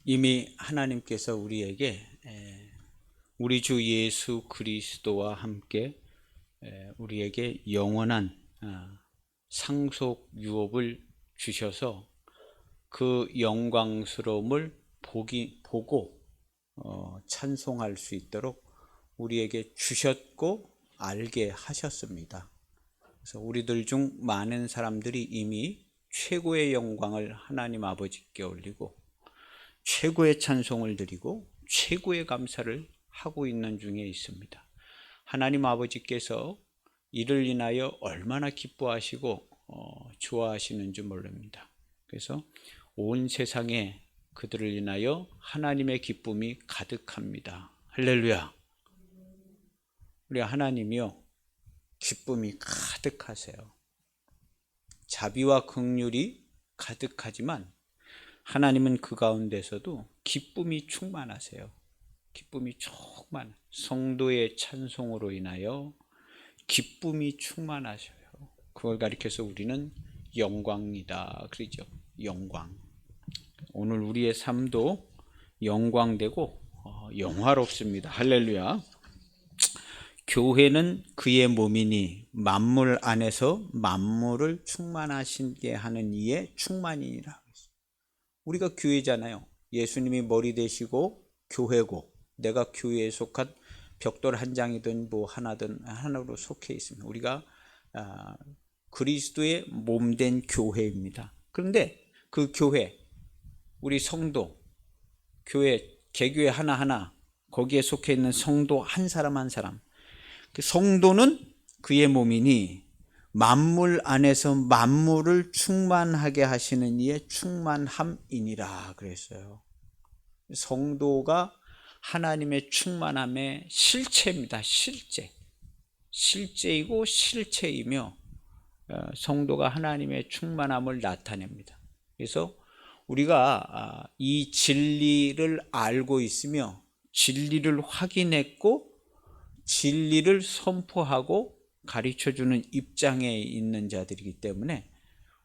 이미 하나님께서 우리에게 우리 주 예수 그리스도와 함께 우리에게 영원한 상속 유업을 주셔서 그 영광스러움을 보고 찬송할 수 있도록 우리에게 주셨고 알게 하셨습니다. 그래서 우리들 중 많은 사람들이 이미 최고의 영광을 하나님 아버지께 올리고 최고의 찬송을 드리고 최고의 감사를 하고 있는 중에 있습니다. 하나님 아버지께서 이를 인하여 얼마나 기뻐하시고 좋아하시는지 모릅니다. 그래서 온 세상에 그들을 인하여 하나님의 기쁨이 가득합니다. 할렐루야. 우리 하나님이요 기쁨이 가득하세요. 자비와 긍휼이 가득하지만 하나님은 그 가운데서도 기쁨이 충만하세요. 기쁨이 충만. 성도의 찬송으로 인하여 기쁨이 충만하셔요. 그걸 가리켜서 우리는 영광이다 그러죠. 영광. 오늘 우리의 삶도 영광되고 영화롭습니다. 할렐루야. 교회는 그의 몸이니 만물 안에서 만물을 충만하시게 하는 이의 충만이니라. 우리가 교회잖아요. 예수님이 머리 되시고 교회고 내가 교회에 속한 벽돌 한 장이든 뭐 하나든 하나로 속해 있습니다. 우리가 그리스도의 몸된 교회입니다. 그런데 그 교회, 우리 성도, 교회, 개교회 하나하나 거기에 속해 있는 성도 한 사람 한 사람, 그 성도는 그의 몸이니 만물 안에서 만물을 충만하게 하시는 이의 충만함이니라 그랬어요. 성도가 하나님의 충만함의 실체입니다. 실제이고 실체이며 성도가 하나님의 충만함을 나타냅니다. 그래서 우리가 이 진리를 알고 있으며 진리를 확인했고 진리를 선포하고 가르쳐주는 입장에 있는 자들이기 때문에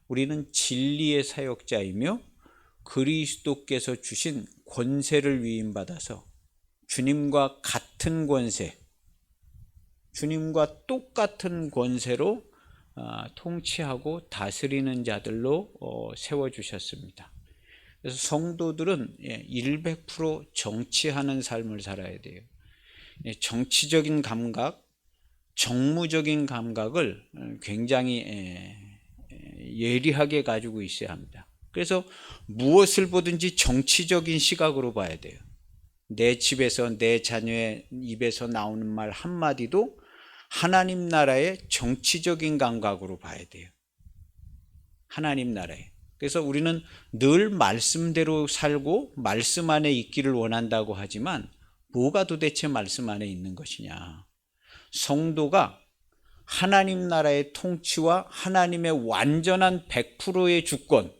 우리는 진리의 사역자이며 그리스도께서 주신 권세를 위임받아서 주님과 같은 권세, 주님과 똑같은 권세로 통치하고 다스리는 자들로 세워주셨습니다. 그래서 성도들은 100% 정치하는 삶을 살아야 돼요. 정치적인 감각, 정무적인 감각을 굉장히 예리하게 가지고 있어야 합니다. 그래서 무엇을 보든지 정치적인 시각으로 봐야 돼요. 내 집에서 내 자녀의 입에서 나오는 말 한마디도 하나님 나라의 정치적인 감각으로 봐야 돼요. 하나님 나라에. 그래서 우리는 늘 말씀대로 살고 말씀 안에 있기를 원한다고 하지만 뭐가 도대체 말씀 안에 있는 것이냐. 성도가 하나님 나라의 통치와 하나님의 완전한 100%의 주권,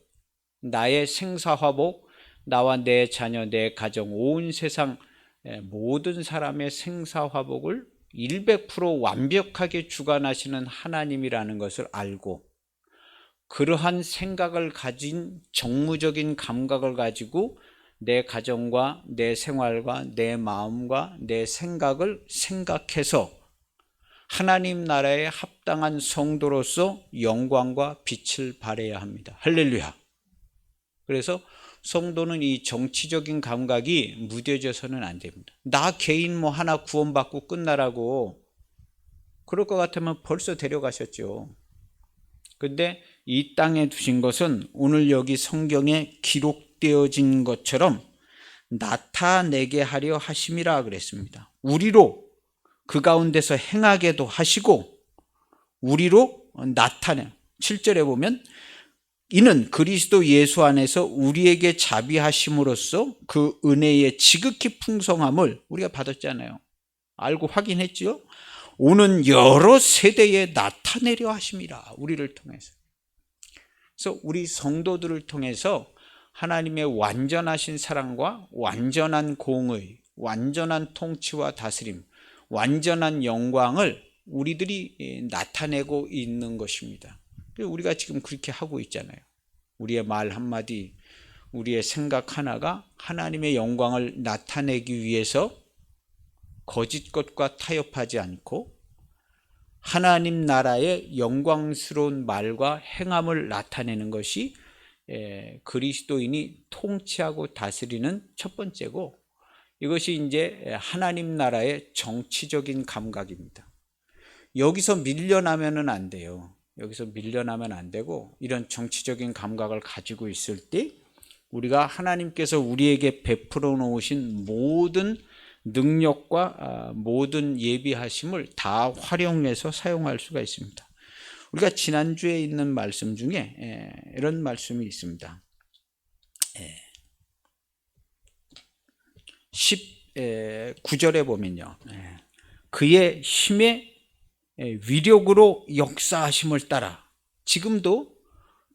나의 생사화복, 나와 내 자녀, 내 가정, 온 세상 모든 사람의 생사화복을 100% 완벽하게 주관하시는 하나님이라는 것을 알고 그러한 생각을 가진 정무적인 감각을 가지고 내 가정과 내 생활과 내 마음과 내 생각을 생각해서 하나님 나라에 합당한 성도로서 영광과 빛을 발해야 합니다. 할렐루야. 그래서 성도는 이 정치적인 감각이 무뎌져서는 안 됩니다. 나 개인 뭐 하나 구원받고 끝나라고 그럴 것 같으면 벌써 데려가셨죠. 근데 이 땅에 두신 것은 오늘 여기 성경에 기록되어진 것처럼 나타내게 하려 하심이라 그랬습니다. 우리로 그 가운데서 행하게도 하시고 우리로 나타내. 7절에 보면 이는 그리스도 예수 안에서 우리에게 자비하심으로써 그 은혜의 지극히 풍성함을 우리가 받았잖아요. 알고 확인했죠. 오는 여러 세대에 나타내려 하심이라. 우리를 통해서. 그래서 우리 성도들을 통해서 하나님의 완전하신 사랑과 완전한 공의, 완전한 통치와 다스림, 완전한 영광을 우리들이 나타내고 있는 것입니다. 우리가 지금 그렇게 하고 있잖아요. 우리의 말 한마디, 우리의 생각 하나가 하나님의 영광을 나타내기 위해서 거짓 것과 타협하지 않고 하나님 나라의 영광스러운 말과 행함을 나타내는 것이 그리스도인이 통치하고 다스리는 첫 번째고, 이것이 이제 하나님 나라의 정치적인 감각입니다. 여기서 밀려나면은 안 돼요. 여기서 밀려나면 안 되고, 이런 정치적인 감각을 가지고 있을 때 우리가 하나님께서 우리에게 베풀어 놓으신 모든 능력과 모든 예비하심을 다 활용해서 사용할 수가 있습니다. 우리가 지난주에 있는 말씀 중에 이런 말씀이 있습니다. 19절에 보면요, 그의 힘의 위력으로 역사하심을 따라, 지금도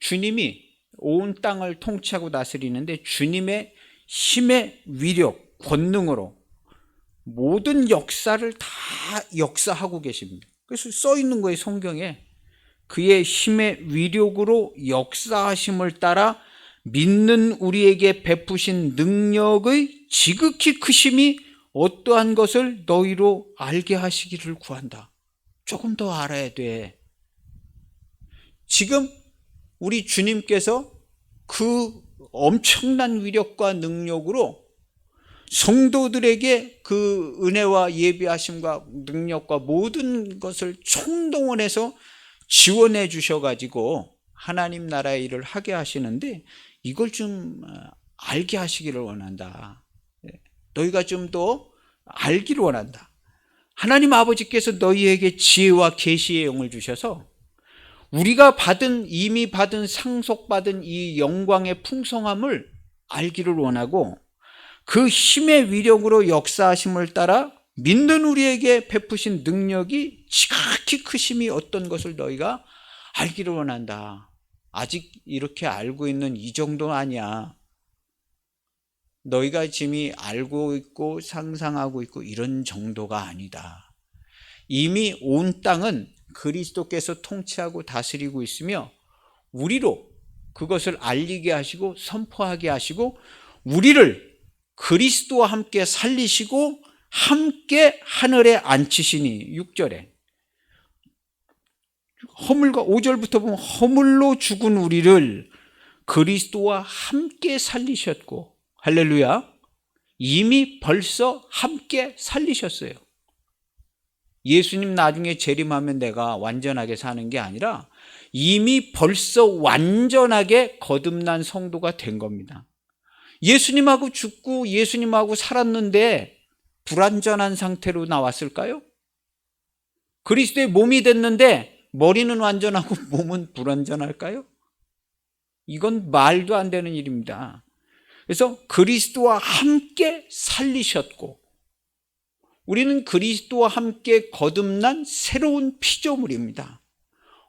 주님이 온 땅을 통치하고 다스리는데 주님의 힘의 위력, 권능으로 모든 역사를 다 역사하고 계십니다. 그래서 써 있는 거예요, 성경에. 그의 힘의 위력으로 역사하심을 따라 믿는 우리에게 베푸신 능력의 지극히 크심이 어떠한 것을 너희로 알게 하시기를 구한다. 조금 더 알아야 돼. 지금 우리 주님께서 그 엄청난 위력과 능력으로 성도들에게 그 은혜와 예비하심과 능력과 모든 것을 총동원해서 지원해 주셔가지고 하나님 나라의 일을 하게 하시는데, 이걸 좀 알게 하시기를 원한다. 너희가 좀 더 알기를 원한다. 하나님 아버지께서 너희에게 지혜와 계시의 영을 주셔서 우리가 이미 받은 상속받은 이 영광의 풍성함을 알기를 원하고, 그 힘의 위력으로 역사하심을 따라 믿는 우리에게 베푸신 능력이 지극히 크심이 어떤 것을 너희가 알기를 원한다. 아직 이렇게 알고 있는 이 정도는 아니야. 너희가 지금 알고 있고 상상하고 있고 이런 정도가 아니다. 이미 온 땅은 그리스도께서 통치하고 다스리고 있으며 우리로 그것을 알리게 하시고 선포하게 하시고, 우리를 그리스도와 함께 살리시고 함께 하늘에 앉히시니, 6절에 5절부터 보면 허물로 죽은 우리를 그리스도와 함께 살리셨고, 할렐루야, 이미 벌써 함께 살리셨어요. 예수님 나중에 재림하면 내가 완전하게 사는 게 아니라 이미 벌써 완전하게 거듭난 성도가 된 겁니다. 예수님하고 죽고 예수님하고 살았는데 불완전한 상태로 나왔을까요? 그리스도의 몸이 됐는데 머리는 완전하고 몸은 불완전할까요? 이건 말도 안 되는 일입니다. 그래서 그리스도와 함께 살리셨고, 우리는 그리스도와 함께 거듭난 새로운 피조물입니다.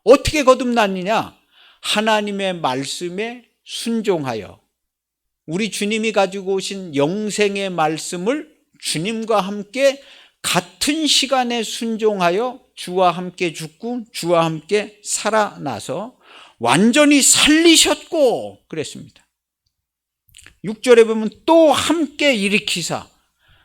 어떻게 거듭났느냐? 하나님의 말씀에 순종하여 우리 주님이 가지고 오신 영생의 말씀을 주님과 함께 같은 시간에 순종하여 주와 함께 죽고 주와 함께 살아나서 완전히 살리셨고 그랬습니다. 6절에 보면 또 함께 일으키사,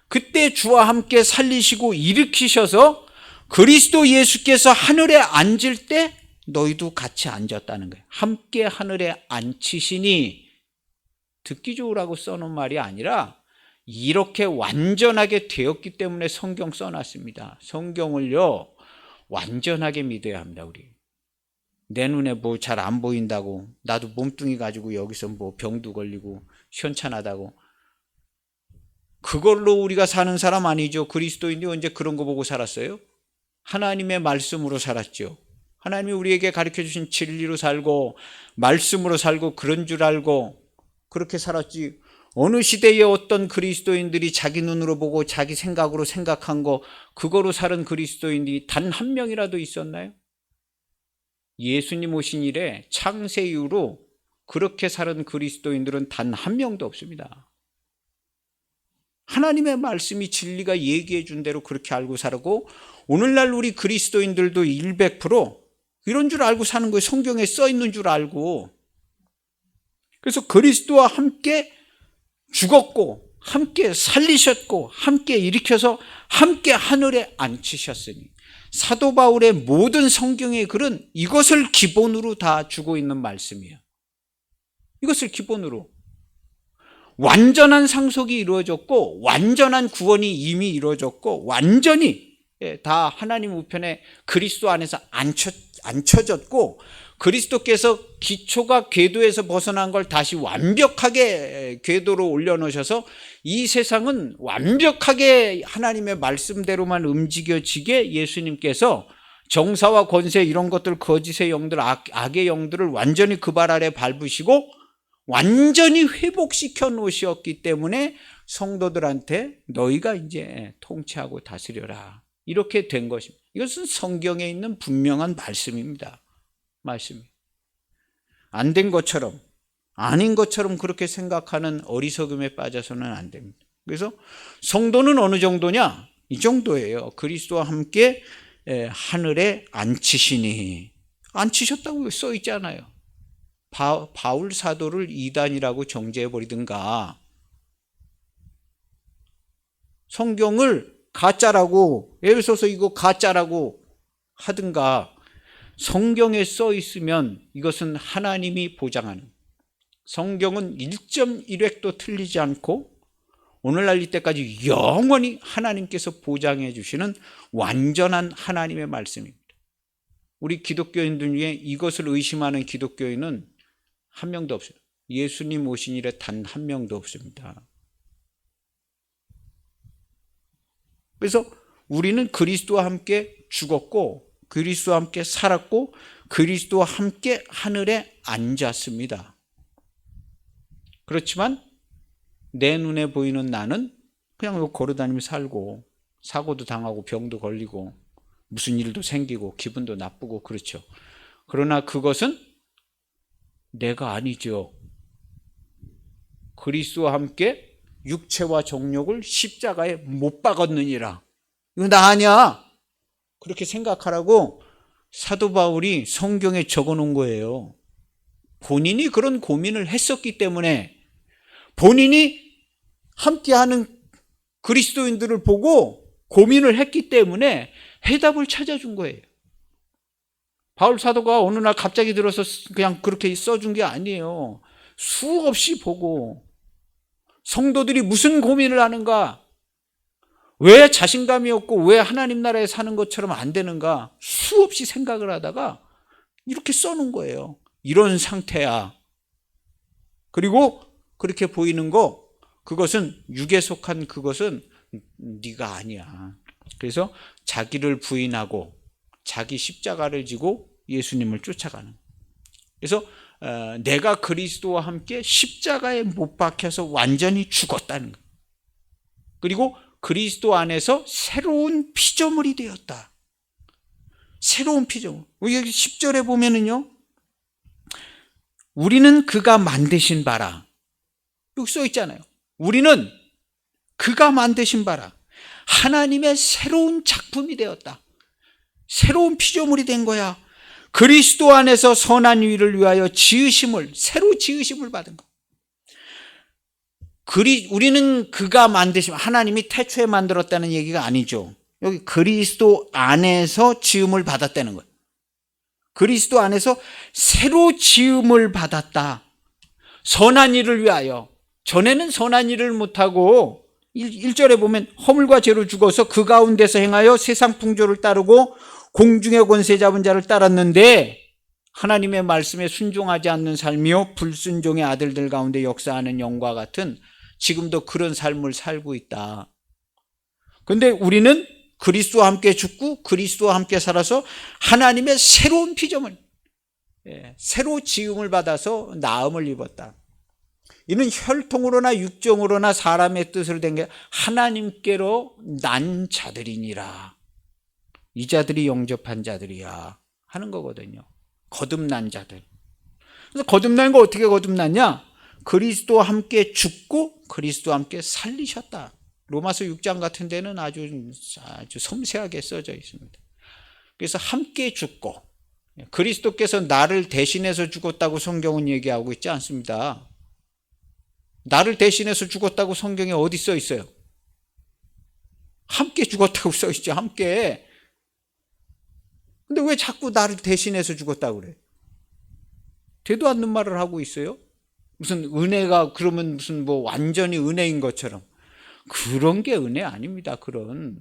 그때 주와 함께 살리시고 일으키셔서 그리스도 예수께서 하늘에 앉을 때 너희도 같이 앉았다는 거예요. 함께 하늘에 앉히시니, 듣기 좋으라고 써놓은 말이 아니라 이렇게 완전하게 되었기 때문에 성경 써놨습니다. 성경을요 완전하게 믿어야 합니다. 우리 내 눈에 뭐 잘 안 보인다고, 나도 몸뚱이 가지고 여기서 뭐 병도 걸리고 시원찮하다고, 그걸로 우리가 사는 사람 아니죠. 그리스도인이 언제 그런 거 보고 살았어요? 하나님의 말씀으로 살았죠. 하나님이 우리에게 가르쳐 주신 진리로 살고 말씀으로 살고 그런 줄 알고 그렇게 살았지. 어느 시대에 어떤 그리스도인들이 자기 눈으로 보고 자기 생각으로 생각한 거 그거로 사는 그리스도인이 단 한 명이라도 있었나요? 예수님 오신 이래 창세 이후로 그렇게 사는 그리스도인들은 단 한 명도 없습니다. 하나님의 말씀이 진리가 얘기해 준 대로 그렇게 알고 살고, 오늘날 우리 그리스도인들도 100% 이런 줄 알고 사는 거예요. 성경에 써 있는 줄 알고. 그래서 그리스도와 함께 죽었고 함께 살리셨고 함께 일으켜서 함께 하늘에 앉히셨으니, 사도 바울의 모든 성경의 글은 이것을 기본으로 다 주고 있는 말씀이에요. 이것을 기본으로. 완전한 상속이 이루어졌고 완전한 구원이 이미 이루어졌고 완전히 다 하나님 우편에 그리스도 안에서 앉혀졌고, 그리스도께서 기초가 궤도에서 벗어난 걸 다시 완벽하게 궤도로 올려놓으셔서 이 세상은 완벽하게 하나님의 말씀대로만 움직여지게 예수님께서 정사와 권세 이런 것들, 거짓의 영들, 악의 영들을 완전히 그 발 아래 밟으시고 완전히 회복시켜 놓으셨기 때문에 성도들한테 너희가 이제 통치하고 다스려라, 이렇게 된 것입니다. 이것은 성경에 있는 분명한 말씀입니다. 말씀이 안 된 것처럼, 아닌 것처럼 그렇게 생각하는 어리석음에 빠져서는 안 됩니다. 그래서 성도는 어느 정도냐? 이 정도예요. 그리스도와 함께 하늘에 앉히시니, 앉히셨다고 써 있잖아요. 바울 사도를 이단이라고 정죄해버리든가, 성경을 가짜라고, 에베소서 이거 가짜라고 하든가, 성경에 써 있으면 이것은 하나님이 보장하는, 성경은 1.1획도 틀리지 않고 오늘날 이때까지 영원히 하나님께서 보장해 주시는 완전한 하나님의 말씀입니다. 우리 기독교인들 중에 이것을 의심하는 기독교인은 한 명도 없어요. 예수님 오신 이래 단 한 명도 없습니다. 그래서 우리는 그리스도와 함께 죽었고 그리스도와 함께 살았고 그리스도와 함께 하늘에 앉았습니다. 그렇지만 내 눈에 보이는 나는 그냥 걸어다니며 살고 사고도 당하고 병도 걸리고 무슨 일도 생기고 기분도 나쁘고 그렇죠. 그러나 그것은 내가 아니죠. 그리스도와 함께 육체와 정욕을 십자가에 못 박았느니라. 이거 나 아니야. 그렇게 생각하라고 사도 바울이 성경에 적어놓은 거예요. 본인이 그런 고민을 했었기 때문에, 본인이 함께하는 그리스도인들을 보고 고민을 했기 때문에 해답을 찾아준 거예요. 바울 사도가 어느 날 갑자기 들어서 그냥 그렇게 써준 게 아니에요. 수없이 보고 성도들이 무슨 고민을 하는가, 왜 자신감이 없고 왜 하나님 나라에 사는 것처럼 안 되는가 수없이 생각을 하다가 이렇게 써놓은 거예요. 이런 상태야. 그리고 그렇게 보이는 거, 그것은 육에 속한 그것은 네가 아니야. 그래서 자기를 부인하고 자기 십자가를 지고 예수님을 쫓아가는. 그래서 내가 그리스도와 함께 십자가에 못 박혀서 완전히 죽었다는 것. 그리고 그리스도 안에서 새로운 피조물이 되었다. 새로운 피조물. 여기 10절에 보면은요, 우리는 그가 만드신 바라. 여기 써 있잖아요. 우리는 그가 만드신 바라. 하나님의 새로운 작품이 되었다. 새로운 피조물이 된 거야. 그리스도 안에서 선한 일을 위하여 지으심을, 새로 지으심을 받은 거. 우리는 그가 만드심, 하나님이 태초에 만들었다는 얘기가 아니죠. 여기 그리스도 안에서 지음을 받았다는 거예요. 그리스도 안에서 새로 지음을 받았다. 선한 일을 위하여. 전에는 선한 일을 못하고 1절에 보면 허물과 죄로 죽어서 그 가운데서 행하여 세상 풍조를 따르고 공중의 권세 잡은 자를 따랐는데, 하나님의 말씀에 순종하지 않는 삶이요 불순종의 아들들 가운데 역사하는 영과 같은 지금도 그런 삶을 살고 있다. 그런데 우리는 그리스도와 함께 죽고 그리스도와 함께 살아서 하나님의 새로운 피조물, 새로 지음을 받아서 나음을 입었다. 이는 혈통으로나 육정으로나 사람의 뜻을 된 게 하나님께로 난 자들이니라. 이 자들이 영접한 자들이야 하는 거거든요. 거듭난 자들. 그래서 거듭난 거 어떻게 거듭났냐? 그리스도와 함께 죽고 그리스도와 함께 살리셨다. 로마서 6장 같은 데는 아주 섬세하게 써져 있습니다. 그래서 함께 죽고, 그리스도께서 나를 대신해서 죽었다고 성경은 얘기하고 있지 않습니다. 나를 대신해서 죽었다고 성경에 어디 써 있어요? 함께 죽었다고 써 있죠. 함께. 근데 왜 자꾸 나를 대신해서 죽었다고 그래? 되도 않는 말을 하고 있어요? 무슨 은혜가 그러면 무슨 뭐 완전히 은혜인 것처럼. 그런 게 은혜 아닙니다. 그런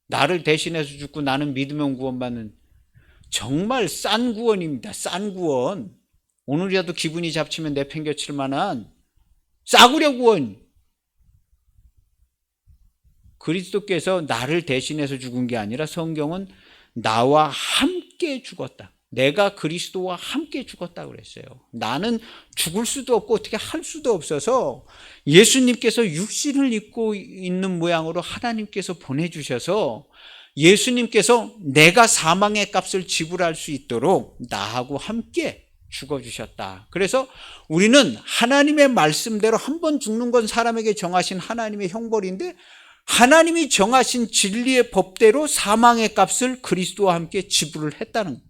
나를 대신해서 죽고 나는 믿으면 구원받는 정말 싼 구원입니다. 싼 구원. 오늘이라도 기분이 잡치면 내팽개칠 만한 싸구려 구원. 그리스도께서 나를 대신해서 죽은 게 아니라 성경은 나와 함께 죽었다. 내가 그리스도와 함께 죽었다고 그랬어요. 나는 죽을 수도 없고 어떻게 할 수도 없어서 예수님께서 육신을 입고 있는 모양으로 하나님께서 보내주셔서 예수님께서 내가 사망의 값을 지불할 수 있도록 나하고 함께 죽어주셨다. 그래서 우리는 하나님의 말씀대로 한 번 죽는 건 사람에게 정하신 하나님의 형벌인데 하나님이 정하신 진리의 법대로 사망의 값을 그리스도와 함께 지불을 했다는 거예요.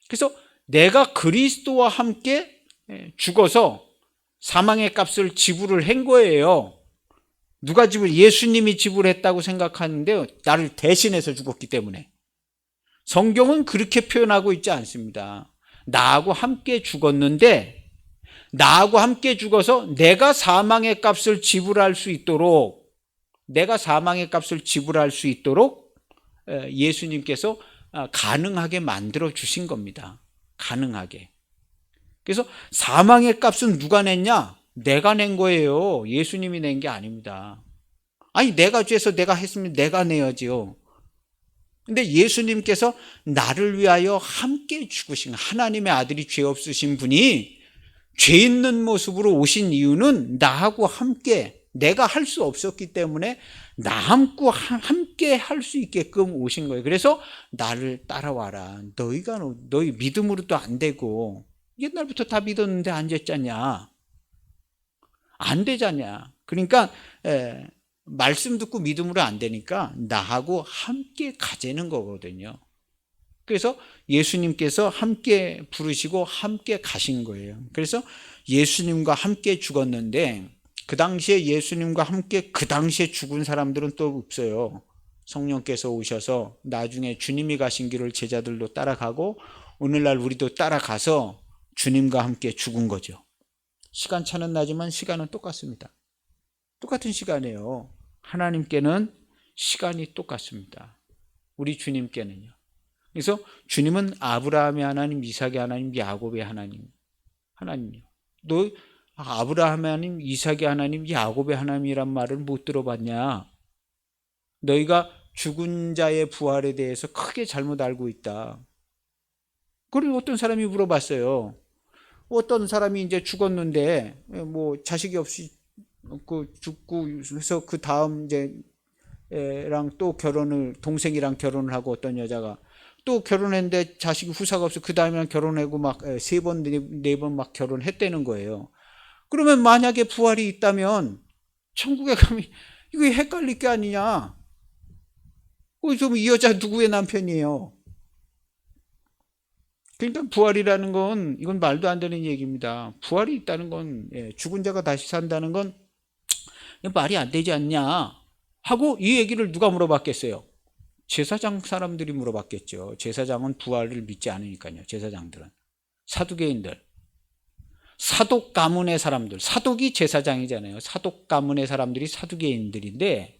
그래서 내가 그리스도와 함께 죽어서 사망의 값을 지불을 한 거예요. 누가 예수님이 지불했다고 생각하는데요. 나를 대신해서 죽었기 때문에. 성경은 그렇게 표현하고 있지 않습니다. 나하고 함께 죽었는데 나하고 함께 죽어서 내가 사망의 값을 지불할 수 있도록 예수님께서 가능하게 만들어 주신 겁니다. 가능하게. 그래서 사망의 값은 누가 냈냐? 내가 낸 거예요. 예수님이 낸 게 아닙니다. 아니 내가 죄서 내가 했으면 내가 내야지요. 근데 예수님께서 나를 위하여 함께 죽으신 하나님의 아들이 죄 없으신 분이 죄 있는 모습으로 오신 이유는 나하고 함께 내가 할 수 없었기 때문에 나하고 함께 할 수 있게끔 오신 거예요. 그래서 나를 따라와라. 너희 믿음으로도 안 되고 옛날부터 다 믿었는데 안 됐잖냐. 안 되잖냐. 그러니까 말씀 듣고 믿음으로 안 되니까 나하고 함께 가자는 거거든요. 그래서 예수님께서 함께 부르시고 함께 가신 거예요. 그래서 예수님과 함께 죽었는데 그 당시에 예수님과 함께 그 당시에 죽은 사람들은 또 없어요. 성령께서 오셔서 나중에 주님이 가신 길을 제자들도 따라가고 오늘날 우리도 따라가서 주님과 함께 죽은 거죠. 시간차는 나지만 시간은 똑같습니다. 똑같은 시간이에요. 하나님께는 시간이 똑같습니다. 우리 주님께는요. 그래서 주님은 아브라함의 하나님, 이삭의 하나님, 야곱의 하나님이요. 너 아브라함의 하나님, 이삭의 하나님, 야곱의 하나님이란 말을 못 들어봤냐? 너희가 죽은 자의 부활에 대해서 크게 잘못 알고 있다. 그리고 어떤 사람이 물어봤어요. 어떤 사람이 이제 죽었는데 뭐 자식이 없이 죽고 해서 그 다음 이제 랑 또 동생이랑 결혼을 하고 어떤 여자가 또 결혼했는데 자식이 후사가 없어 그 다음이랑 결혼하고 막 3번, 4번 막 결혼했다는 거예요. 그러면 만약에 부활이 있다면 천국에 가면 이거 헷갈릴 게 아니냐? 좀 이 여자 누구의 남편이에요? 그러니까 부활이라는 건 이건 말도 안 되는 얘기입니다. 부활이 있다는 건 죽은 자가 다시 산다는 건 말이 안 되지 않냐 하고 이 얘기를 누가 물어봤겠어요? 제사장 사람들이 물어봤겠죠. 제사장은 부활을 믿지 않으니까요. 제사장들은 사두개인들, 사독 가문의 사람들, 사독이 제사장이잖아요. 사독 가문의 사람들이 사두개인들인데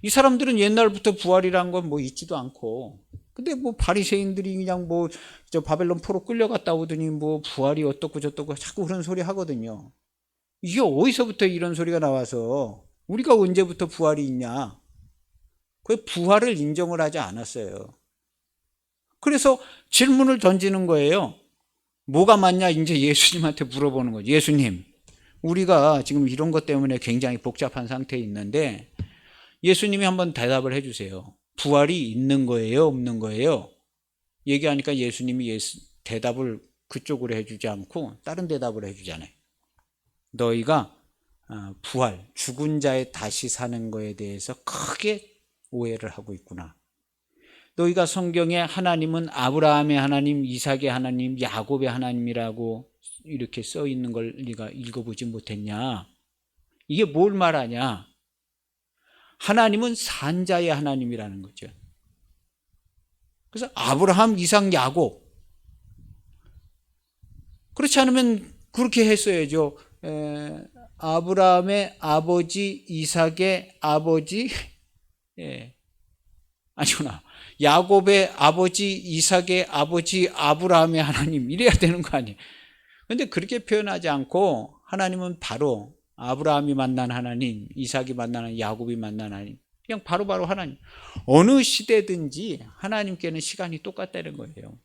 이 사람들은 옛날부터 부활이란 건 뭐 있지도 않고 근데 뭐 바리새인들이 그냥 뭐 저 바벨론 포로 끌려갔다 오더니 뭐 부활이 어떻고 저떻고 자꾸 그런 소리 하거든요. 이게 어디서부터 이런 소리가 나와서 우리가 언제부터 부활이 있냐? 그 부활을 인정을 하지 않았어요. 그래서 질문을 던지는 거예요. 뭐가 맞냐? 이제 예수님한테 물어보는 거죠. 예수님, 우리가 지금 이런 것 때문에 굉장히 복잡한 상태에 있는데 예수님이 한번 대답을 해주세요. 부활이 있는 거예요? 없는 거예요? 얘기하니까 예수님이 대답을 그쪽으로 해주지 않고 다른 대답을 해주잖아요. 너희가 부활, 죽은 자의 다시 사는 거에 대해서 크게 오해를 하고 있구나. 너희가 성경에 하나님은 아브라함의 하나님, 이삭의 하나님, 야곱의 하나님이라고 이렇게 써 있는 걸 네가 읽어보지 못했냐? 이게 뭘 말하냐? 하나님은 산자의 하나님이라는 거죠. 그래서 아브라함, 이삭, 야곱. 그렇지 않으면 그렇게 했어야죠. 아브라함의 아버지, 이삭의 아버지, 아니구나. 야곱의 아버지, 이삭의 아버지, 아브라함의 하나님 이래야 되는 거 아니에요. 그런데 그렇게 표현하지 않고 하나님은 바로 아브라함이 만난 하나님, 이삭이 만난 하나님, 야곱이 만난 하나님, 그냥 바로바로 하나님. 어느 시대든지 하나님께는 시간이 똑같다는 거예요.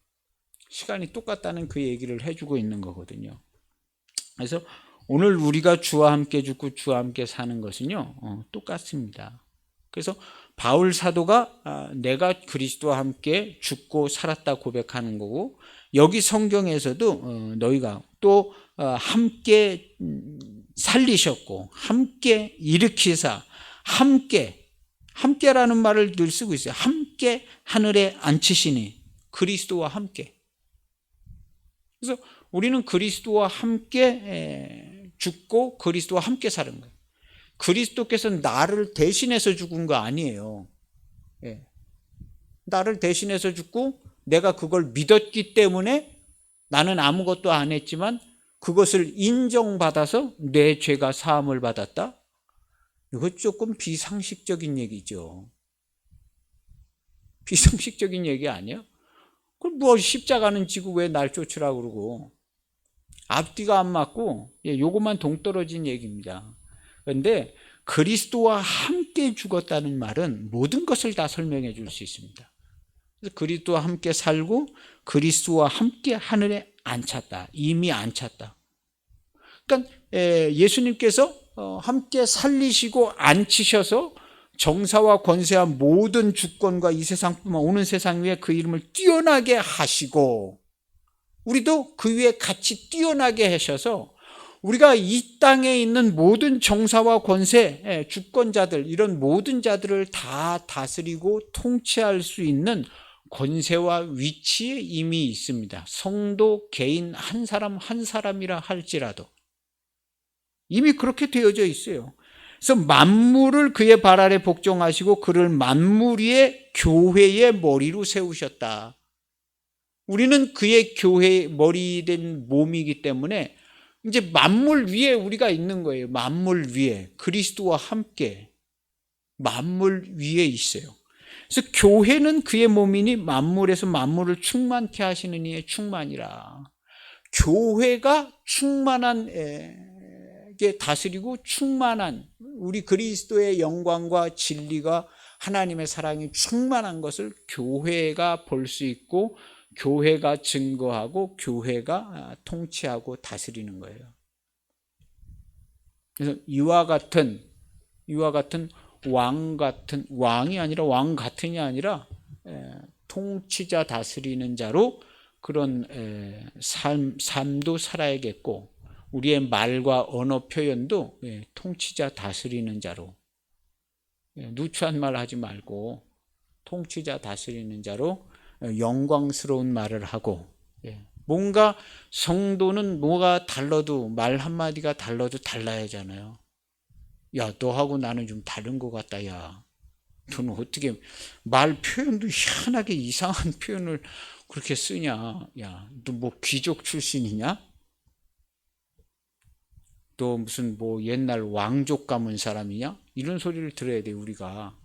시간이 똑같다는 그 얘기를 해주고 있는 거거든요. 그래서 오늘 우리가 주와 함께 죽고 주와 함께 사는 것은요, 똑같습니다. 그래서 바울 사도가 내가 그리스도와 함께 죽고 살았다 고백하는 거고, 여기 성경에서도 너희가 또 함께 살리셨고 함께 일으키사 함께라는 말을 늘 쓰고 있어요. 함께 하늘에 앉히시니, 그리스도와 함께. 그래서 우리는 그리스도와 함께 죽고 그리스도와 함께 사는 거예요. 그리스도께서 나를 대신해서 죽은 거 아니에요. 나를 대신해서 죽고 내가 그걸 믿었기 때문에 나는 아무것도 안 했지만 그것을 인정받아서 내 죄가 사함을 받았다? 이거 조금 비상식적인 얘기죠. 비상식적인 얘기 아니에요? 그럼 뭐 십자가는 지고 왜 날 쫓으라고 그러고. 앞뒤가 안 맞고 요것만 동떨어진 얘기입니다. 그런데 그리스도와 함께 죽었다는 말은 모든 것을 다 설명해 줄 수 있습니다. 그래서 그리스도와 함께 살고 그리스도와 함께 하늘에 앉혔다. 이미 앉혔다. 그러니까 예수님께서 함께 살리시고 앉히셔서 정사와 권세와 모든 주권과 이 세상뿐만 오는 세상 위에 그 이름을 뛰어나게 하시고, 우리도 그 위에 같이 뛰어나게 하셔서 우리가 이 땅에 있는 모든 정사와 권세, 주권자들, 이런 모든 자들을 다 다스리고 통치할 수 있는 권세와 위치에 이미 있습니다. 성도 개인 한 사람 한 사람이라 할지라도 이미 그렇게 되어져 있어요. 그래서 만물을 그의 발 아래 복종하시고 그를 만물 위에 교회의 머리로 세우셨다. 우리는 그의 교회의 머리 된 몸이기 때문에 이제 만물 위에 우리가 있는 거예요. 만물 위에 그리스도와 함께 만물 위에 있어요. 그래서 교회는 그의 몸이니 만물에서 만물을 충만케 하시는 이의 충만이라. 교회가 충만한 게 다스리고 충만한 우리 그리스도의 영광과 진리가 하나님의 사랑이 충만한 것을 교회가 볼 수 있고 교회가 증거하고 교회가 통치하고 다스리는 거예요. 그래서 이와 같은 왕이 아니라 왕 같은이 아니라 통치자 다스리는 자로 그런 삶도 살아야겠고, 우리의 말과 언어 표현도 통치자 다스리는 자로, 누추한 말 하지 말고 통치자 다스리는 자로 영광스러운 말을 하고, 뭔가 성도는 뭐가 달라도 말 한마디가 달라도 달라야 하잖아요. 야, 너하고 나는 좀 다른 것 같다. 야, 너는 어떻게 말 표현도 희한하게 이상한 표현을 그렇게 쓰냐. 야, 너 뭐 귀족 출신이냐? 너 무슨 뭐 옛날 왕족 가문 사람이냐? 이런 소리를 들어야 돼. 우리가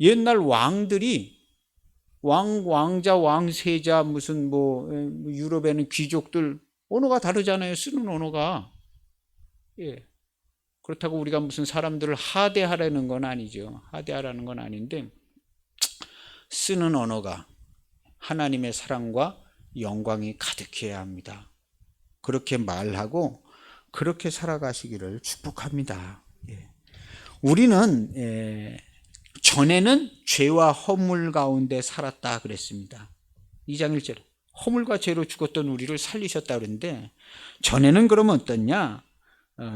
옛날 왕들이 왕자, 왕세자, 무슨 뭐 유럽에는 귀족들 언어가 다르잖아요. 쓰는 언어가. 그렇다고 우리가 무슨 사람들을 하대하라는 건 아니죠. 하대하라는 건 아닌데, 쓰는 언어가 하나님의 사랑과 영광이 가득해야 합니다. 그렇게 말하고 그렇게 살아가시기를 축복합니다. 우리는 전에는 죄와 허물 가운데 살았다 그랬습니다. 2장 1절 허물과 죄로 죽었던 우리를 살리셨다 그랬는데, 전에는 그러면 어떻냐?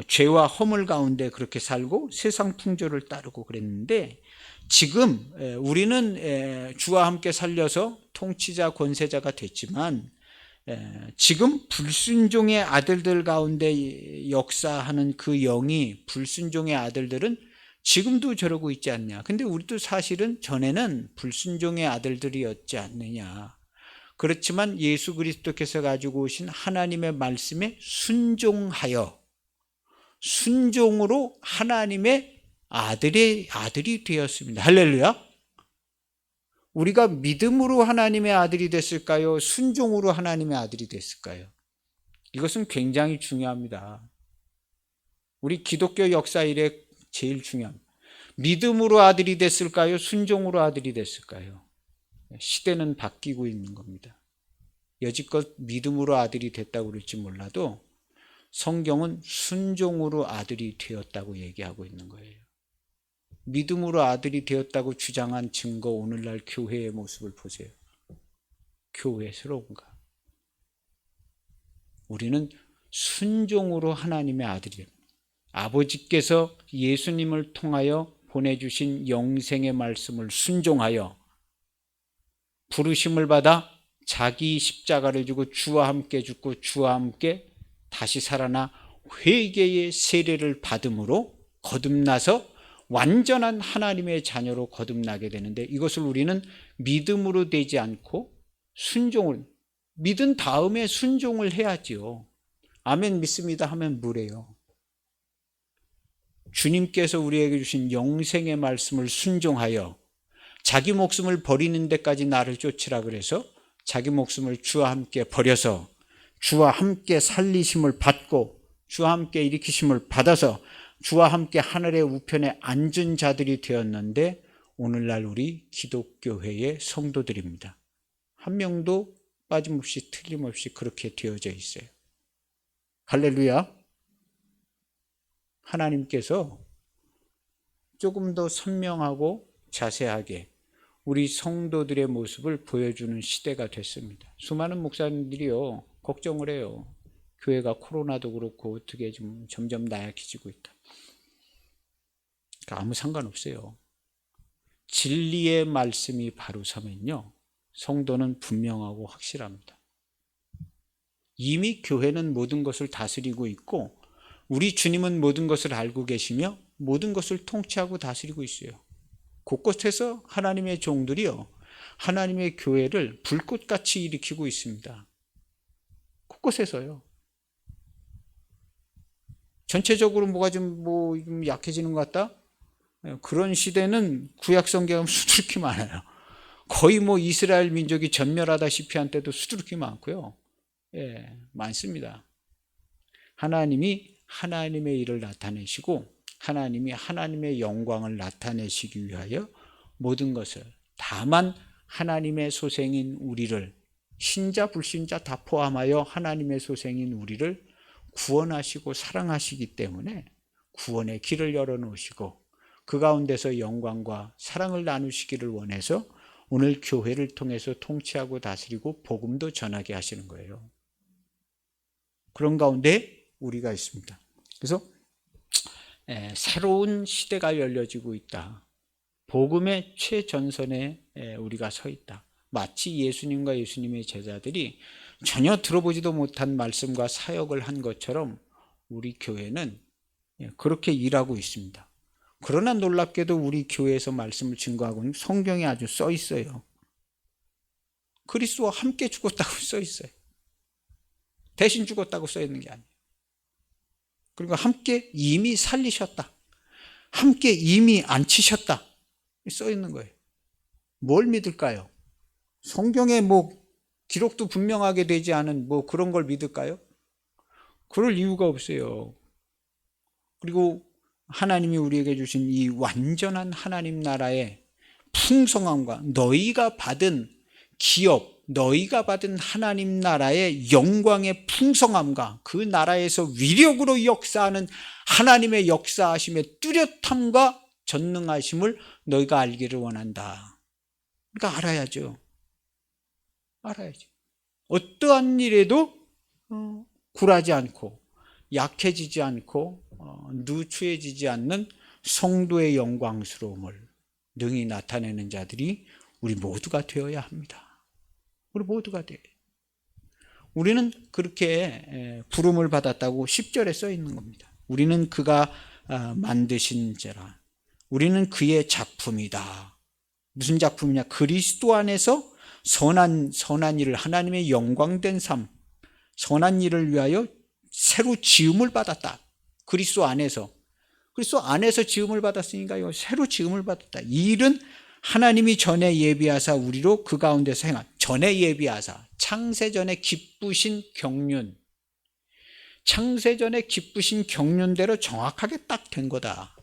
죄와 허물 가운데 그렇게 살고 세상 풍조를 따르고 그랬는데, 지금 우리는 주와 함께 살려서 통치자 권세자가 됐지만 지금 불순종의 아들들 가운데 역사하는 그 영이 불순종의 아들들은 지금도 저러고 있지 않냐. 근데 우리도 사실은 전에는 불순종의 아들들이었지 않느냐. 그렇지만 예수 그리스도께서 가지고 오신 하나님의 말씀에 순종하여 순종으로 하나님의 아들이 되었습니다. 할렐루야. 우리가 믿음으로 하나님의 아들이 됐을까요? 순종으로 하나님의 아들이 됐을까요? 이것은 굉장히 중요합니다. 우리 기독교 역사 이래 제일 중요합니다. 믿음으로 아들이 됐을까요? 순종으로 아들이 됐을까요? 시대는 바뀌고 있는 겁니다. 여지껏 믿음으로 아들이 됐다고 그럴지 몰라도 성경은 순종으로 아들이 되었다고 얘기하고 있는 거예요. 믿음으로 아들이 되었다고 주장한 증거, 오늘날 교회의 모습을 보세요. 교회스러운가? 우리는 순종으로 하나님의 아들입니다. 아버지께서 예수님을 통하여 보내주신 영생의 말씀을 순종하여 부르심을 받아 자기 십자가를 지고 주와 함께 죽고 주와 함께 다시 살아나 회개의 세례를 받음으로 거듭나서 완전한 하나님의 자녀로 거듭나게 되는데, 이것을 우리는 믿음으로 되지 않고 순종을, 믿은 다음에 순종을 해야지요. 아멘 믿습니다 하면 뭐래요? 주님께서 우리에게 주신 영생의 말씀을 순종하여 자기 목숨을 버리는 데까지 나를 쫓으라 그래서 자기 목숨을 주와 함께 버려서 주와 함께 살리심을 받고 주와 함께 일으키심을 받아서 주와 함께 하늘의 우편에 앉은 자들이 되었는데, 오늘날 우리 기독교회의 성도들입니다. 한 명도 빠짐없이 틀림없이 그렇게 되어져 있어요. 할렐루야. 하나님께서 조금 더 선명하고 자세하게 우리 성도들의 모습을 보여주는 시대가 됐습니다. 수많은 목사님들이요 걱정을 해요. 교회가 코로나도 그렇고 어떻게 좀 점점 나약해지고 있다. 아무 상관없어요. 진리의 말씀이 바로 서면요 성도는 분명하고 확실합니다. 이미 교회는 모든 것을 다스리고 있고 우리 주님은 모든 것을 알고 계시며 모든 것을 통치하고 다스리고 있어요. 곳곳에서 하나님의 종들이요 하나님의 교회를 불꽃같이 일으키고 있습니다. 곳곳에서요. 전체적으로 뭐가 좀 약해지는 것 같다? 그런 시대는 구약 성경은 수두룩히 많아요. 거의 이스라엘 민족이 전멸하다시피 한 때도 수두룩히 많고요. 예, 많습니다. 하나님이 하나님의 일을 나타내시고 하나님이 하나님의 영광을 나타내시기 위하여 모든 것을, 다만 하나님의 소생인 우리를, 신자 불신자 다 포함하여 하나님의 소생인 우리를 구원하시고 사랑하시기 때문에 구원의 길을 열어놓으시고 그 가운데서 영광과 사랑을 나누시기를 원해서 오늘 교회를 통해서 통치하고 다스리고 복음도 전하게 하시는 거예요. 그런 가운데 우리가 있습니다. 그래서 새로운 시대가 열려지고 있다. 복음의 최전선에 우리가 서 있다. 마치 예수님과 예수님의 제자들이 전혀 들어보지도 못한 말씀과 사역을 한 것처럼 우리 교회는 그렇게 일하고 있습니다. 그러나 놀랍게도 우리 교회에서 말씀을 증거하고 있는 성경에 아주 써 있어요. 그리스도와 함께 죽었다고 써 있어요. 대신 죽었다고 써 있는 게 아니에요. 그리고 함께 이미 살리셨다. 함께 이미 앉히셨다. 써 있는 거예요. 뭘 믿을까요? 성경에 기록도 분명하게 되지 않은 그런 걸 믿을까요? 그럴 이유가 없어요. 그리고 하나님이 우리에게 주신 이 완전한 하나님 나라의 풍성함과 너희가 받은 기업, 너희가 받은 하나님 나라의 영광의 풍성함과 그 나라에서 위력으로 역사하는 하나님의 역사하심의 뚜렷함과 전능하심을 너희가 알기를 원한다. 그러니까 알아야죠. 어떠한 일에도 굴하지 않고 약해지지 않고 누추해지지 않는 성도의 영광스러움을 능히 나타내는 자들이 우리 모두가 되어야 합니다. 우리 모두가 돼. 우리는 그렇게 부름을 받았다고 10절에 써 있는 겁니다. 우리는 그가 만드신 자라. 우리는 그의 작품이다. 무슨 작품이냐? 그리스도 안에서 선한 일을, 하나님의 영광된 삶, 선한 일을 위하여 새로 지음을 받았다. 그리스도 안에서 지음을 받았으니까 이거 새로 지음을 받았다. 이 일은 하나님이 전에 예비하사 우리로 그 가운데서 행한, 전에 예비하사, 창세전에 기쁘신 경륜, 창세전에 기쁘신 경륜대로 정확하게 딱 된 거다.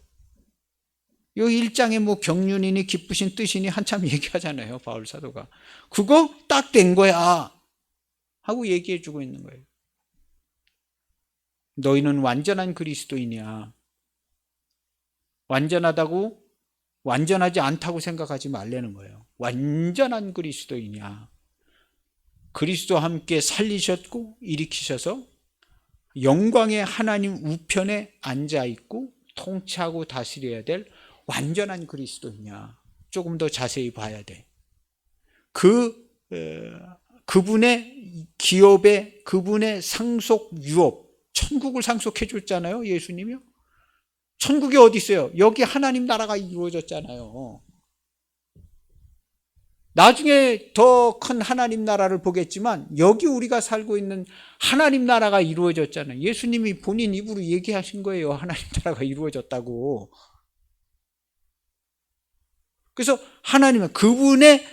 이 1장에 뭐 경륜이니 기쁘신 뜻이니 한참 얘기하잖아요, 바울 사도가. 그거 딱 된 거야 하고 얘기해 주고 있는 거예요. 너희는 완전한 그리스도이냐? 완전하지 않다고 생각하지 말라는 거예요. 완전한 그리스도이냐? 그리스도와 함께 살리셨고 일으키셔서 영광의 하나님 우편에 앉아있고 통치하고 다스려야 될 완전한 그리스도이냐? 조금 더 자세히 봐야 돼. 그분의 기업에, 그분의 상속 유업, 천국을 상속해 줬잖아요, 예수님이요. 천국이 어디 있어요? 여기 하나님 나라가 이루어졌잖아요. 나중에 더 큰 하나님 나라를 보겠지만 여기 우리가 살고 있는 하나님 나라가 이루어졌잖아요. 예수님이 본인 입으로 얘기하신 거예요. 하나님 나라가 이루어졌다고. 그래서 하나님은 그분의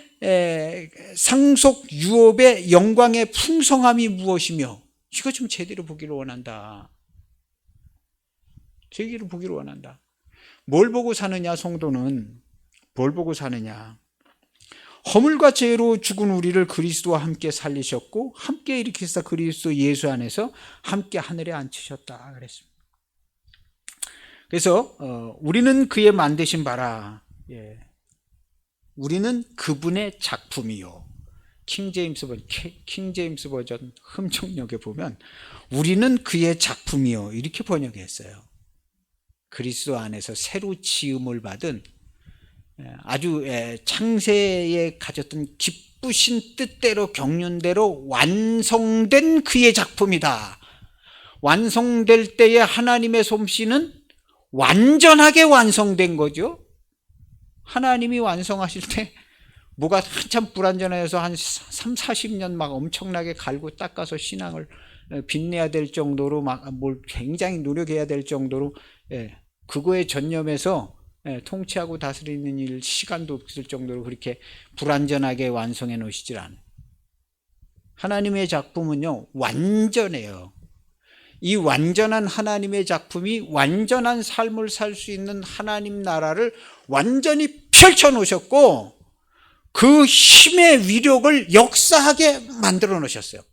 상속 유업의 영광의 풍성함이 무엇이며, 이거 좀 제대로 보기를 원한다. 제대로 보기를 원한다. 뭘 보고 사느냐, 성도는 뭘 보고 사느냐? 허물과 죄로 죽은 우리를 그리스도와 함께 살리셨고 함께 일으키사 그리스도 예수 안에서 함께 하늘에 앉히셨다 그랬습니다. 그래서 우리는 그의 만드신 바라. 우리는 그분의 작품이요. 킹제임스 버전 흠청역에 보면 우리는 그의 작품이요 이렇게 번역했어요. 그리스도 안에서 새로 지음을 받은, 아주 창세에 가졌던 기쁘신 뜻대로 경륜대로 완성된 그의 작품이다. 완성될 때에 하나님의 솜씨는 완전하게 완성된 거죠. 하나님이 완성하실 때 뭐가 한참 불완전해서 한 30-40년 막 엄청나게 갈고 닦아서 신앙을 빛내야 될 정도로 막 뭘 굉장히 노력해야 될 정도로 그거에 전념해서 통치하고 다스리는 일 시간도 없을 정도로 그렇게 불완전하게 완성해 놓으시질 않아요. 하나님의 작품은요 완전해요. 이 완전한 하나님의 작품이 완전한 삶을 살 수 있는 하나님 나라를 완전히 펼쳐 놓으셨고 그 힘의 위력을 역사하게 만들어 놓으셨어요.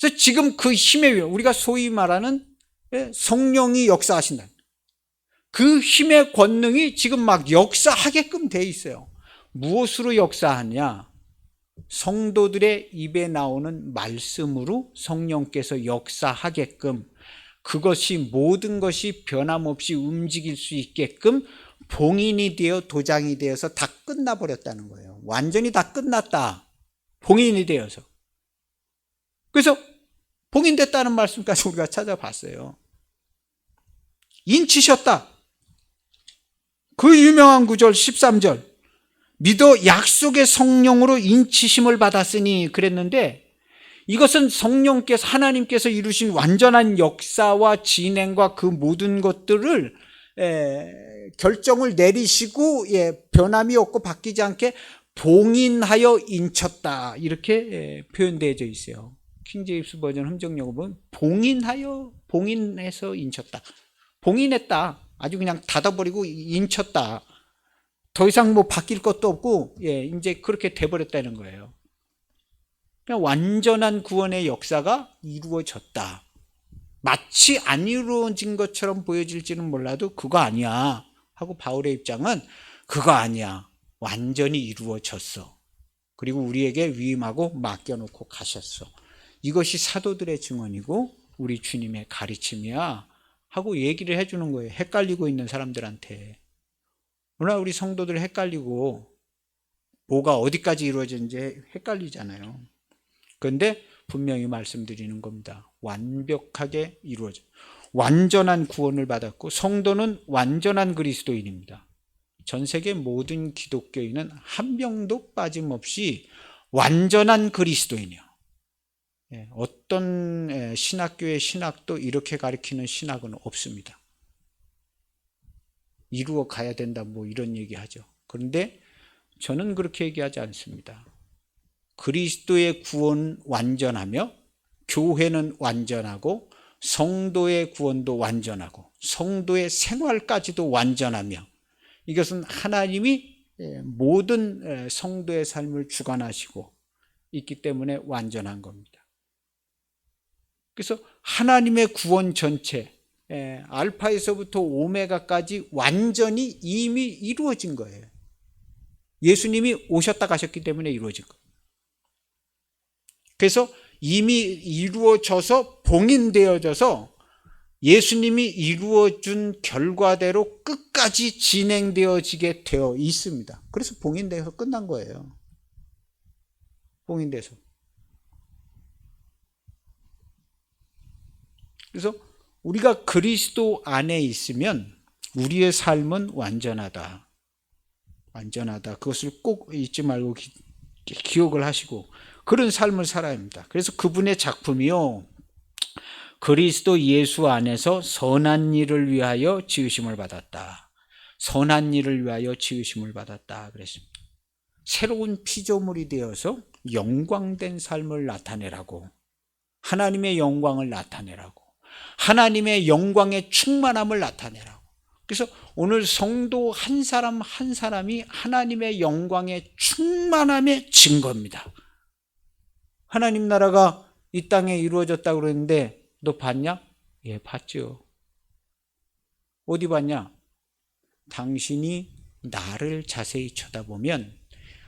그래서 지금 그 힘의 위력, 우리가 소위 말하는 성령이 역사하신다. 그 힘의 권능이 지금 막 역사하게끔 돼 있어요. 무엇으로 역사하냐? 성도들의 입에 나오는 말씀으로 성령께서 역사하게끔, 그것이 모든 것이 변함없이 움직일 수 있게끔 봉인이 되어 도장이 되어서 다 끝나버렸다는 거예요. 완전히 다 끝났다. 봉인이 되어서. 그래서 봉인됐다는 말씀까지 우리가 찾아봤어요. 인치셨다. 그 유명한 구절 13절. 믿어 약속의 성령으로 인치심을 받았으니 그랬는데, 이것은 성령께서, 하나님께서 이루신 완전한 역사와 진행과 그 모든 것들을 결정을 내리시고 변함이 없고 바뀌지 않게 봉인하여 인쳤다 이렇게 표현되어져 있어요. 킹제임스 버전 흠정역을 보면 봉인해서 인쳤다. 봉인했다. 아주 그냥 닫아버리고 인쳤다. 더 이상 뭐 바뀔 것도 없고 이제 그렇게 돼버렸다는 거예요. 그냥 완전한 구원의 역사가 이루어졌다. 마치 안 이루어진 것처럼 보여질지는 몰라도 그거 아니야 하고 바울의 입장은 그거 아니야. 완전히 이루어졌어. 그리고 우리에게 위임하고 맡겨놓고 가셨어. 이것이 사도들의 증언이고 우리 주님의 가르침이야 하고 얘기를 해주는 거예요. 헷갈리고 있는 사람들한테. 그러나 우리 성도들 헷갈리고 뭐가 어디까지 이루어졌는지 헷갈리잖아요. 그런데 분명히 말씀드리는 겁니다. 완벽하게 이루어져. 완전한 구원을 받았고 성도는 완전한 그리스도인입니다. 전 세계 모든 기독교인은 한 명도 빠짐없이 완전한 그리스도인이요. 어떤 신학교의 신학도 이렇게 가르치는 신학은 없습니다. 이루어 가야 된다 뭐 이런 얘기하죠. 그런데 저는 그렇게 얘기하지 않습니다. 그리스도의 구원 완전하며 교회는 완전하고 성도의 구원도 완전하고 성도의 생활까지도 완전하며 이것은 하나님이 모든 성도의 삶을 주관하시고 있기 때문에 완전한 겁니다. 그래서 하나님의 구원 전체 알파에서부터 오메가까지 완전히 이미 이루어진 거예요. 예수님이 오셨다 가셨기 때문에 이루어진 거예요. 그래서 이미 이루어져서 봉인되어져서 예수님이 이루어준 결과대로 끝까지 진행되어지게 되어 있습니다. 그래서 봉인돼서 끝난 거예요. 봉인돼서. 그래서 우리가 그리스도 안에 있으면 우리의 삶은 완전하다. 완전하다. 그것을 꼭 잊지 말고 기억을 하시고 그런 삶을 살아야 합니다. 그래서 그분의 작품이요. 그리스도 예수 안에서 선한 일을 위하여 지으심을 받았다. 선한 일을 위하여 지으심을 받았다. 그랬습니다. 새로운 피조물이 되어서 영광된 삶을 나타내라고. 하나님의 영광을 나타내라고. 하나님의 영광의 충만함을 나타내라고. 그래서 오늘 성도 한 사람 한 사람이 하나님의 영광의 충만함의 증거입니다. 하나님 나라가 이 땅에 이루어졌다고 그러는데 너 봤냐? 예, 봤죠. 어디 봤냐? 당신이 나를 자세히 쳐다보면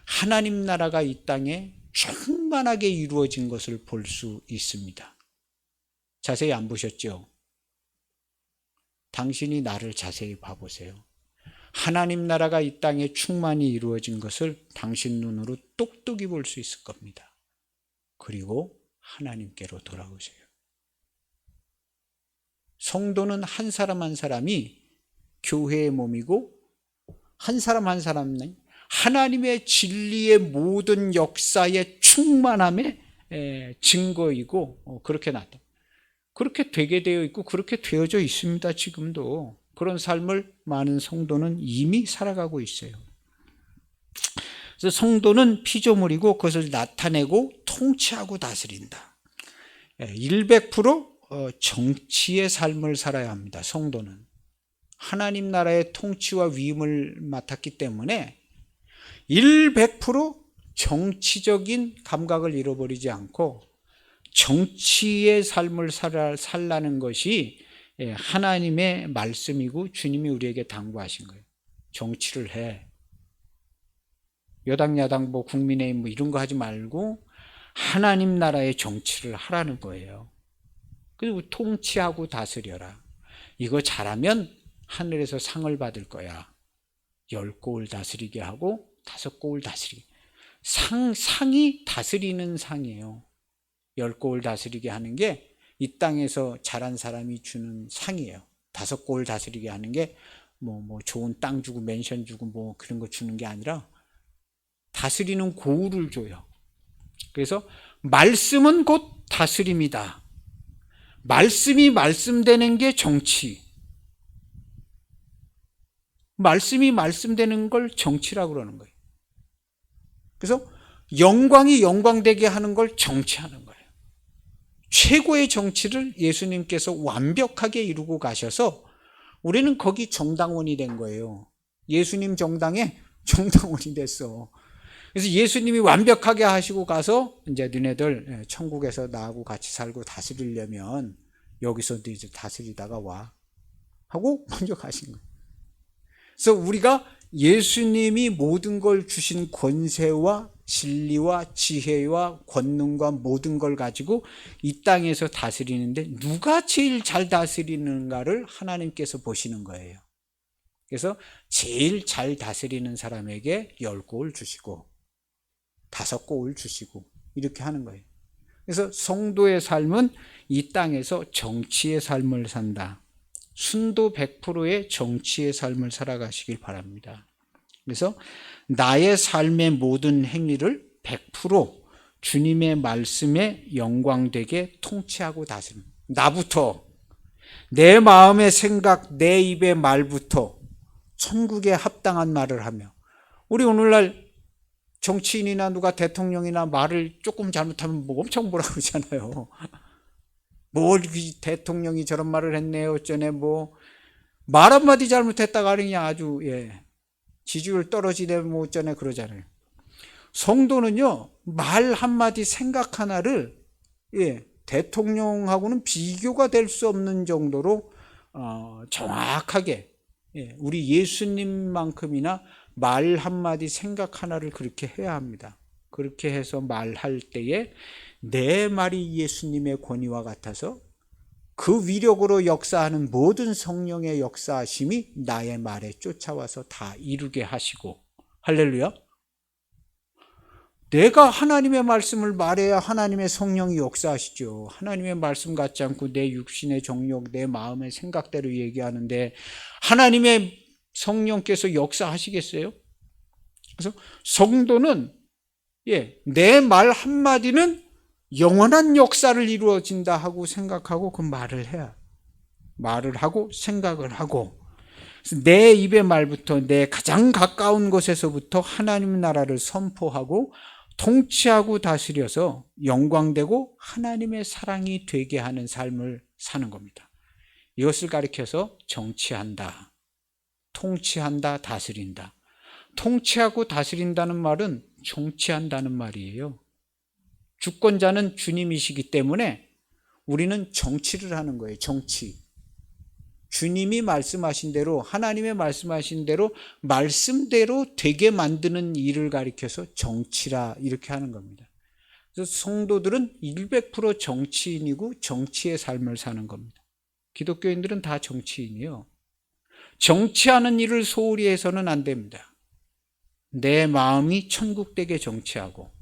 하나님 나라가 이 땅에 충만하게 이루어진 것을 볼 수 있습니다. 자세히 안 보셨죠? 당신이 나를 자세히 봐보세요. 하나님 나라가 이 땅에 충만히 이루어진 것을 당신 눈으로 똑똑히 볼 수 있을 겁니다. 그리고 하나님께로 돌아오세요. 성도는 한 사람 한 사람이 교회의 몸이고 한 사람 한 사람은 하나님의 진리의 모든 역사의 충만함의 증거이고 그렇게 나타납니다. 그렇게 되게 되어 있고 그렇게 되어져 있습니다. 지금도 그런 삶을 많은 성도는 이미 살아가고 있어요. 그래서 성도는 피조물이고 그것을 나타내고 통치하고 다스린다. 100% 정치의 삶을 살아야 합니다. 성도는 하나님 나라의 통치와 위임을 맡았기 때문에 100% 정치적인 감각을 잃어버리지 않고 정치의 삶을 살라는 것이 하나님의 말씀이고 주님이 우리에게 당부하신 거예요. 정치를 해. 여당 야당 뭐 국민의힘 뭐 이런 거 하지 말고 하나님 나라의 정치를 하라는 거예요. 그리고 통치하고 다스려라. 이거 잘하면 하늘에서 상을 받을 거야. 10고을 다스리게 하고 5고을 다스리게. 상이 다스리는 상이에요. 10고을 다스리게 하는 게 이 땅에서 잘한 사람이 주는 상이에요. 5고을 다스리게 하는 게 뭐 좋은 땅 주고 맨션 주고 뭐 그런 거 주는 게 아니라 다스리는 고을을 줘요. 그래서 말씀은 곧 다스림이다. 말씀이 말씀되는 게 정치. 말씀이 말씀되는 걸 정치라고 그러는 거예요. 그래서 영광이 영광되게 하는 걸 정치하는 거예요. 최고의 정치를 예수님께서 완벽하게 이루고 가셔서 우리는 거기 정당원이 된 거예요. 예수님 정당에 정당원이 됐어. 그래서 예수님이 완벽하게 하시고 가서 이제 너네들 천국에서 나하고 같이 살고 다스리려면 여기서 이제 다스리다가 와 하고 먼저 가신 거예요. 그래서 우리가 예수님이 모든 걸 주신 권세와 진리와 지혜와 권능과 모든 걸 가지고 이 땅에서 다스리는데 누가 제일 잘 다스리는가를 하나님께서 보시는 거예요. 그래서 제일 잘 다스리는 사람에게 10곡을 주시고 5곡을 주시고 이렇게 하는 거예요. 그래서 성도의 삶은 이 땅에서 정치의 삶을 산다. 순도 100%의 정치의 삶을 살아가시길 바랍니다. 그래서 나의 삶의 모든 행위를 100% 주님의 말씀에 영광되게 통치하고 다스리는, 나부터, 내 마음의 생각, 내 입의 말부터 천국에 합당한 말을 하며, 우리 오늘날 정치인이나 누가 대통령이나 말을 조금 잘못하면 뭐 엄청 뭐라 그러잖아요. 뭘 대통령이 저런 말을 했네요 어쩌네, 뭐 말 한마디 잘못했다가 그냥 아주 지지율 떨어지네 뭐 어쩌네 그러잖아요. 성도는요, 말 한마디 생각 하나를 대통령하고는 비교가 될 수 없는 정도로 정확하게 우리 예수님만큼이나 말 한마디 생각 하나를 그렇게 해야 합니다. 그렇게 해서 말할 때에 내 말이 예수님의 권위와 같아서 그 위력으로 역사하는 모든 성령의 역사하심이 나의 말에 쫓아와서 다 이루게 하시고, 할렐루야. 내가 하나님의 말씀을 말해야 하나님의 성령이 역사하시죠. 하나님의 말씀 같지 않고 내 육신의 정욕, 내 마음의 생각대로 얘기하는데 하나님의 성령께서 역사하시겠어요? 그래서 성도는 내 말 한마디는 영원한 역사를 이루어진다 하고 생각하고 그 말을 해야, 말을 하고 생각을 하고, 내 입의 말부터 내 가장 가까운 곳에서부터 하나님 나라를 선포하고 통치하고 다스려서 영광되고 하나님의 사랑이 되게 하는 삶을 사는 겁니다. 이것을 가리켜서 정치한다, 통치한다, 다스린다. 통치하고 다스린다는 말은 정치한다는 말이에요. 주권자는 주님이시기 때문에 우리는 정치를 하는 거예요. 정치. 주님이 말씀하신 대로, 하나님의 말씀하신 대로 말씀대로 되게 만드는 일을 가리켜서 정치라 이렇게 하는 겁니다. 그래서 성도들은 100% 정치인이고 정치의 삶을 사는 겁니다. 기독교인들은 다 정치인이요. 정치하는 일을 소홀히 해서는 안 됩니다. 내 마음이 천국되게 정치하고,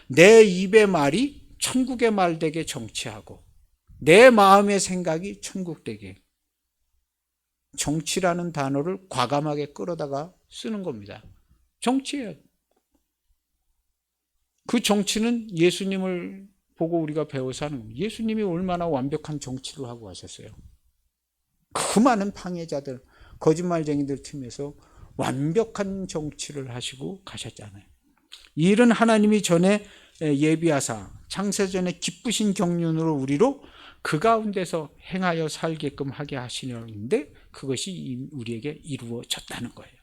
내 입의 말이 천국의 말 되게 정치하고, 내 마음의 생각이 천국되게. 정치라는 단어를 과감하게 끌어다가 쓰는 겁니다. 정치예요. 그 정치는 예수님을 보고 우리가 배워서 하는 겁니다. 예수님이 얼마나 완벽한 정치를 하고 가셨어요. 그 많은 방해자들, 거짓말쟁이들 틈에서 완벽한 정치를 하시고 가셨잖아요. 이 일은 하나님이 전에 예비하사 창세전에 기쁘신 경륜으로 우리로 그 가운데서 행하여 살게끔 하게 하시려는데 그것이 우리에게 이루어졌다는 거예요.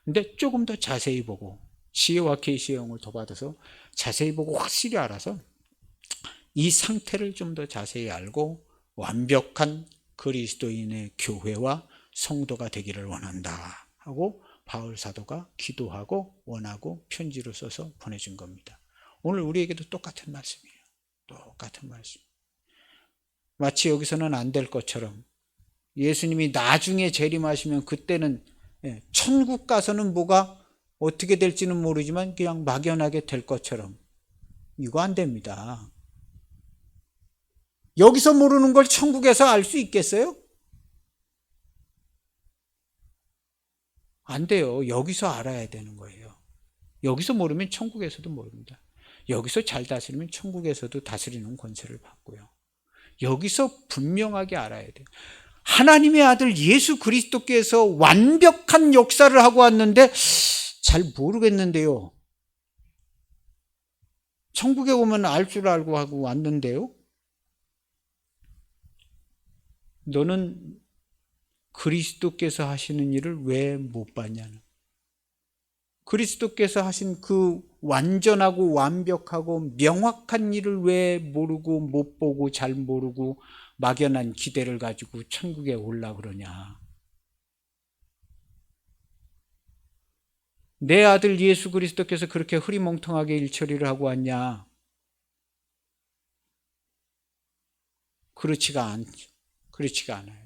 근데 조금 더 자세히 보고, 지혜와 계시의 영을 더 받아서 자세히 보고 확실히 알아서 이 상태를 좀 더 자세히 알고 완벽한 그리스도인의 교회와 성도가 되기를 원한다 하고 바울 사도가 기도하고 원하고 편지로 써서 보내준 겁니다. 오늘 우리에게도 똑같은 말씀이에요. 똑같은 말씀. 마치 여기서는 안 될 것처럼 예수님이 나중에 재림하시면 그때는 천국 가서는 뭐가 어떻게 될지는 모르지만 그냥 막연하게 될 것처럼, 이거 안 됩니다. 여기서 모르는 걸 천국에서 알 수 있겠어요? 안 돼요. 여기서 알아야 되는 거예요. 여기서 모르면 천국에서도 모릅니다. 여기서 잘 다스리면 천국에서도 다스리는 권세를 받고요. 여기서 분명하게 알아야 돼요. 하나님의 아들 예수 그리스도께서 완벽한 역사를 하고 왔는데 잘 모르겠는데요. 천국에 오면 알 줄 알고 하고 왔는데요. 너는 그리스도께서 하시는 일을 왜 못 봤냐는, 그리스도께서 하신 그 완전하고 완벽하고 명확한 일을 왜 모르고 못 보고 잘 모르고 막연한 기대를 가지고 천국에 올라 그러냐. 내 아들 예수 그리스도께서 그렇게 흐리멍텅하게 일처리를 하고 왔냐? 그렇지가 않아요.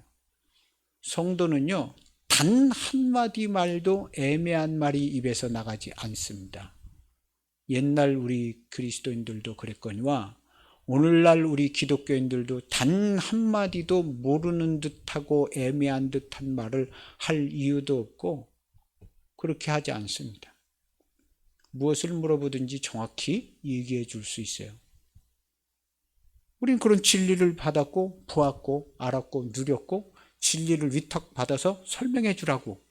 성도는요, 다 단 한마디 말도 애매한 말이 입에서 나가지 않습니다. 옛날 우리 그리스도인들도 그랬거니와 오늘날 우리 기독교인들도 단 한마디도 모르는 듯하고 애매한 듯한 말을 할 이유도 없고 그렇게 하지 않습니다. 무엇을 물어보든지 정확히 얘기해 줄 수 있어요. 우린 그런 진리를 받았고 보았고 알았고 누렸고 진리를 위탁받아서 설명해 주라고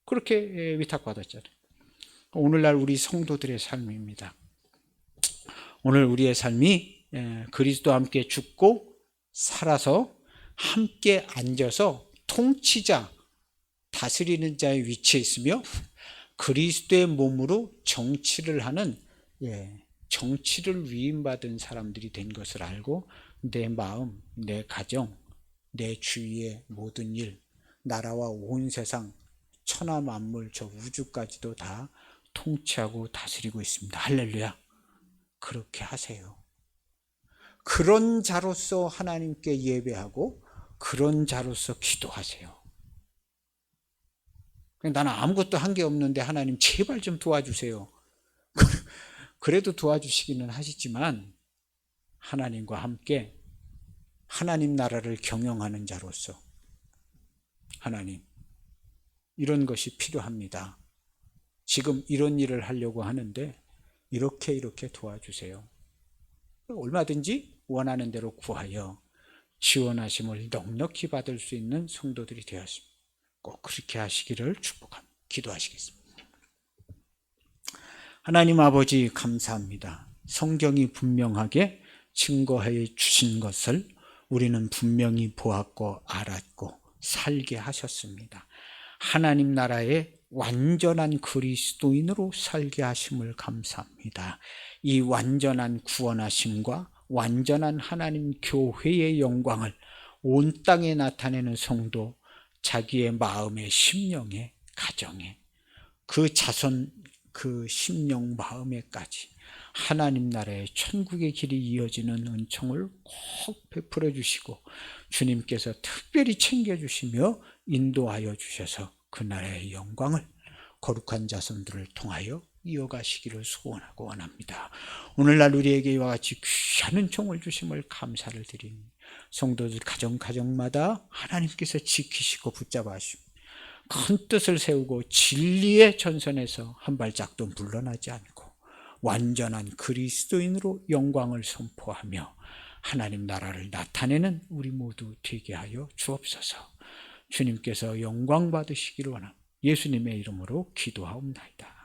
그렇게 위탁받았잖아요. 오늘날 우리 성도들의 삶입니다. 오늘 우리의 삶이 그리스도와 함께 죽고 살아서 함께 앉아서 통치자, 다스리는 자의 위치에 있으며 그리스도의 몸으로 정치를 하는 정치를 위임받은 사람들이 된 것을 알고 내 마음, 내 가정, 내 주위의 모든 일, 나라와 온 세상, 천하 만물, 저 우주까지도 다 통치하고 다스리고 있습니다. 할렐루야. 그렇게 하세요. 그런 자로서 하나님께 예배하고 그런 자로서 기도하세요. 나는 아무것도 한 게 없는데 하나님 제발 좀 도와주세요. 그래도 도와주시기는 하시지만 하나님과 함께 하나님 나라를 경영하는 자로서 하나님 이런 것이 필요합니다. 지금 이런 일을 하려고 하는데 이렇게 도와주세요. 얼마든지 원하는 대로 구하여 지원하심을 넉넉히 받을 수 있는 성도들이 되었습니다. 꼭 그렇게 하시기를 축복합니다. 기도하시겠습니다. 하나님 아버지 감사합니다. 성경이 분명하게 증거해 주신 것을 우리는 분명히 보았고 알았고 살게 하셨습니다. 하나님 나라의 완전한 그리스도인으로 살게 하심을 감사합니다. 이 완전한 구원하심과 완전한 하나님 교회의 영광을 온 땅에 나타내는 성도, 자기의 마음의 심령의 가정에 그 자손 그 심령 마음에까지 하나님 나라의 천국의 길이 이어지는 은총을 꼭 베풀어 주시고 주님께서 특별히 챙겨주시며 인도하여 주셔서 그 나라의 영광을 거룩한 자손들을 통하여 이어가시기를 소원하고 원합니다. 오늘날 우리에게 이와 같이 귀한 은총을 주심을 감사를 드리니 성도들 가정마다 하나님께서 지키시고 붙잡아 주시고 큰 뜻을 세우고 진리의 전선에서 한 발짝도 물러나지 않고 완전한 그리스도인으로 영광을 선포하며 하나님 나라를 나타내는 우리 모두 되게 하여 주옵소서. 주님께서 영광 받으시기를 원합니다. 예수님의 이름으로 기도하옵나이다.